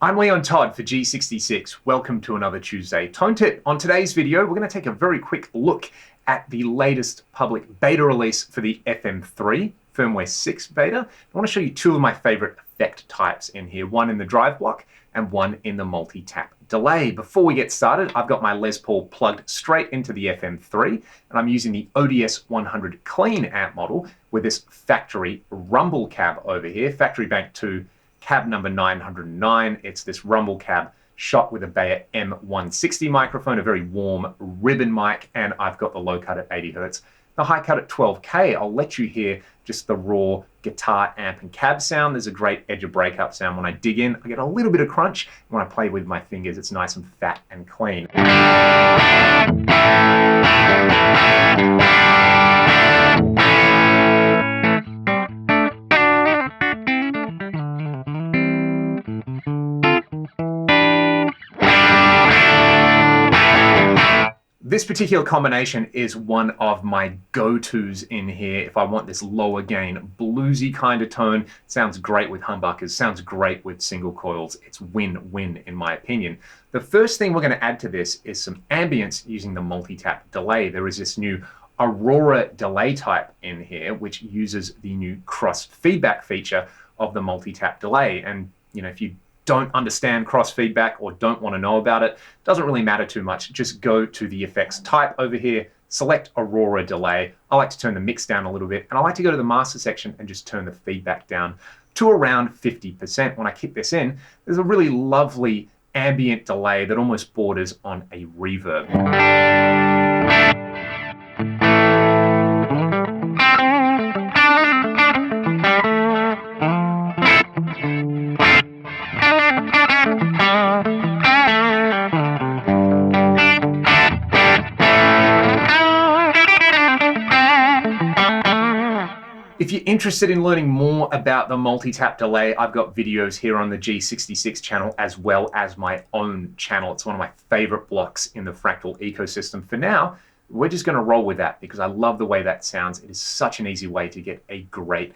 I'm Leon Todd for G66. Welcome to another Tuesday Tone Tip. On today's video, we're going to take a very quick look at the latest public beta release for the FM3 Firmware 6 beta. I want to show you two of my favorite effect types in here, one in the drive block and one in the multi-tap delay. Before we get started, I've got my Les Paul plugged straight into the FM3, and I'm using the ODS 100 clean amp model with this factory rumble cab over here, Factory Bank 2 cab number 909. It's this rumble cab shot with a Bayer M160 microphone, a very warm ribbon mic, and I've got the low cut at 80 Hertz. The high cut at 12K, I'll let you hear just the raw guitar amp and cab sound. There's a great edge of breakup sound. When I dig in, I get a little bit of crunch. When I play with my fingers, it's nice and fat and clean. This particular combination is one of my go-tos in here. If I want this lower gain, bluesy kind of tone, sounds great with humbuckers, sounds great with single coils. It's win-win in my opinion. The first thing we're going to add to this is some ambience using the multi-tap delay. There is this new Aurora delay type in here, which uses the new cross feedback feature of the multi-tap delay. And if you don't understand cross feedback or don't want to know about it, doesn't really matter too much. Just go to the effects type over here, select Aurora delay. I like to turn the mix down a little bit, and I like to go to the master section and just turn the feedback down to around 50%. When I kick this in, there's a really lovely ambient delay that almost borders on a reverb. If you're interested in learning more about the multi-tap delay, I've got videos here on the G66 channel as well as my own channel. It's one of my favorite blocks in the Fractal ecosystem. For now, we're just going to roll with that because I love the way that sounds. It is such an easy way to get a great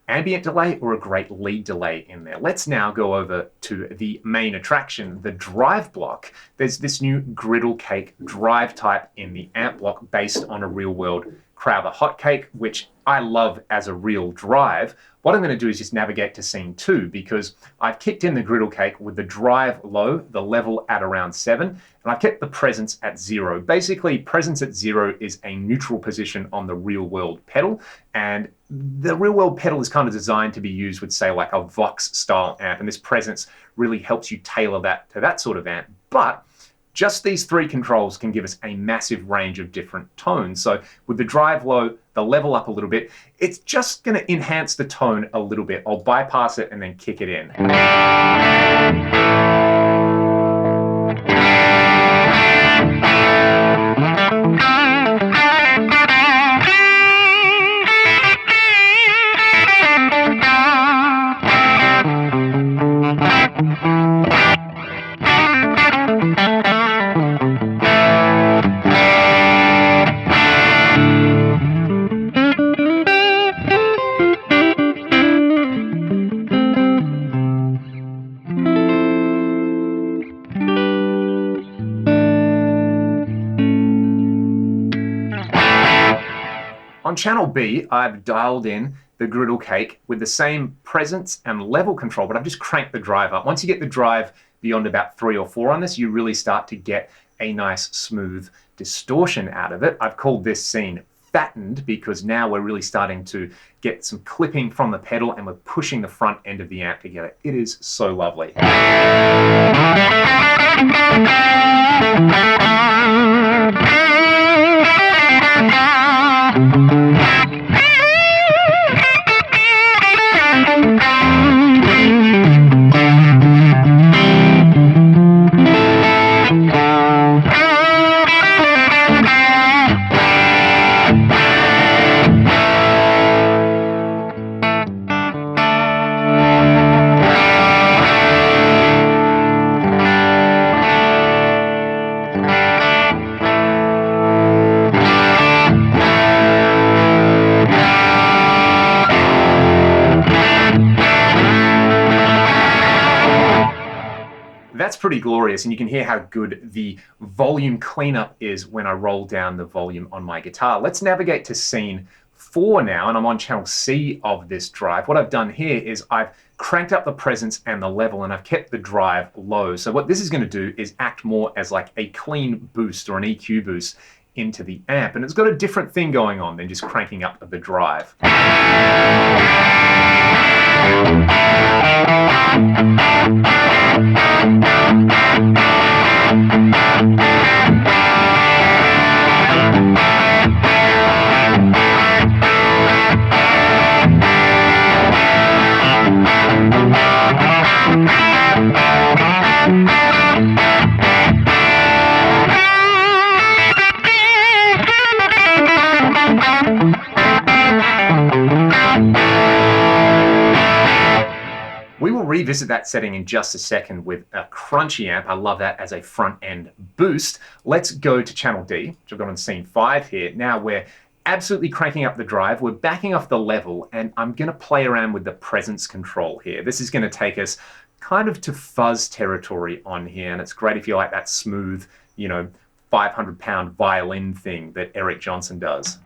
ambient delay or a great lead delay in there. Let's now go over to the main attraction, the drive block. There's this new Griddle Cake drive type in the amp block based on a real-world Crowther hotcake, which I love as a real drive. What I'm going to do is just navigate to scene 2 because I've kicked in the Griddle Cake with the drive low, the level at around 7, and I've kept the presence at 0. Basically, presence at 0 is a neutral position on the real world pedal, and the real world pedal is kind of designed to be used with, say, like a Vox style amp, and this presence really helps you tailor that to that sort of amp. But just these 3 controls can give us a massive range of different tones. So with the drive low, the level up a little bit, it's just going to enhance the tone a little bit. I'll bypass it and then kick it in. On channel B, I've dialed in the Griddle Cake with the same presence and level control, but I've just cranked the drive up. Once you get the drive beyond about 3 or 4 on this, you really start to get a nice smooth distortion out of it. I've called this scene fattened because now we're really starting to get some clipping from the pedal and we're pushing the front end of the amp together. It is so lovely. That's pretty glorious, and you can hear how good the volume cleanup is when I roll down the volume on my guitar. Let's navigate to scene 4 now, and I'm on channel C of this drive. What I've done here is I've cranked up the presence and the level, and I've kept the drive low. So what this is going to do is act more as like a clean boost or an EQ boost into the amp, and it's got a different thing going on than just cranking up the drive. We will revisit that setting in just a second with a crunchy amp. I love that as a front end boost. Let's go to channel D, which I've got on scene 5 here. Now we're absolutely cranking up the drive. We're backing off the level, and I'm going to play around with the presence control here. This is going to take us kind of to fuzz territory on here, and it's great if you like that smooth, 500-pound violin thing that Eric Johnson does.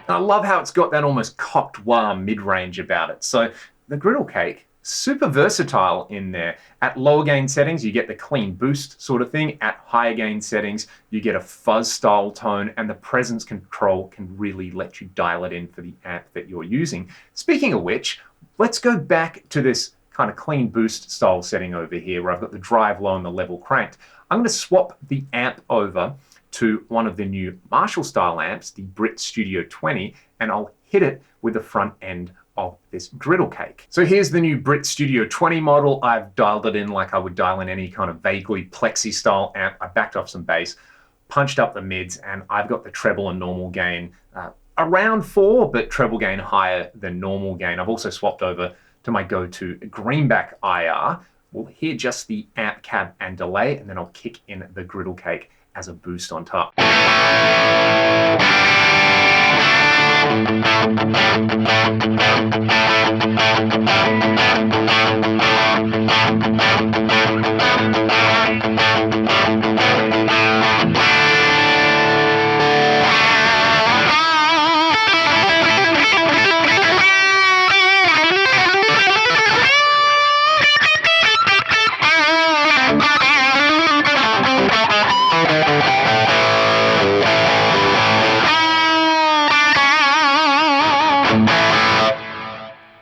I love how it's got that almost cocked wah mid-range about it. So the Griddle Cake, super versatile in there. At lower gain settings, you get the clean boost sort of thing. At higher gain settings, you get a fuzz style tone, and the presence control can really let you dial it in for the amp that you're using. Speaking of which, let's go back to this kind of clean boost style setting over here where I've got the drive low and the level cranked. I'm going to swap the amp over to one of the new Marshall style amps, the Brit Studio 20, and I'll hit it with the front end of this Griddle Cake. So here's the new Brit Studio 20 model. I've dialed it in like I would dial in any kind of vaguely plexi style amp. I backed off some bass, punched up the mids, and I've got the treble and normal gain around 4, but treble gain higher than normal gain. I've also swapped over to my go-to Greenback IR. We'll hear just the amp cab and delay, and then I'll kick in the Griddle Cake as a boost on top.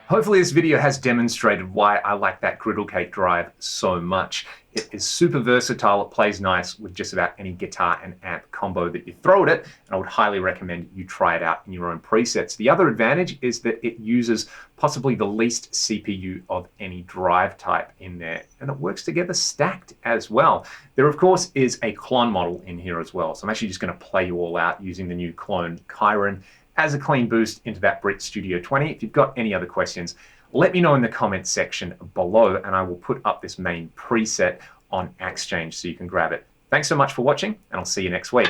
Hopefully this video has demonstrated why I like that Griddle Cake drive so much. It is super versatile. It plays nice with just about any guitar and amp combo that you throw at it, and I would highly recommend you try it out in your own presets. The other advantage is that it uses possibly the least CPU of any drive type in there, and it works together stacked as well. There, of course, is a clone model in here as well, so I'm actually just going to play you all out using the new clone Chiron as a clean boost into that Brit Studio 20. If you've got any other questions, let me know in the comments section below, and I will put up this main preset on Exchange so you can grab it. Thanks so much for watching, and I'll see you next week.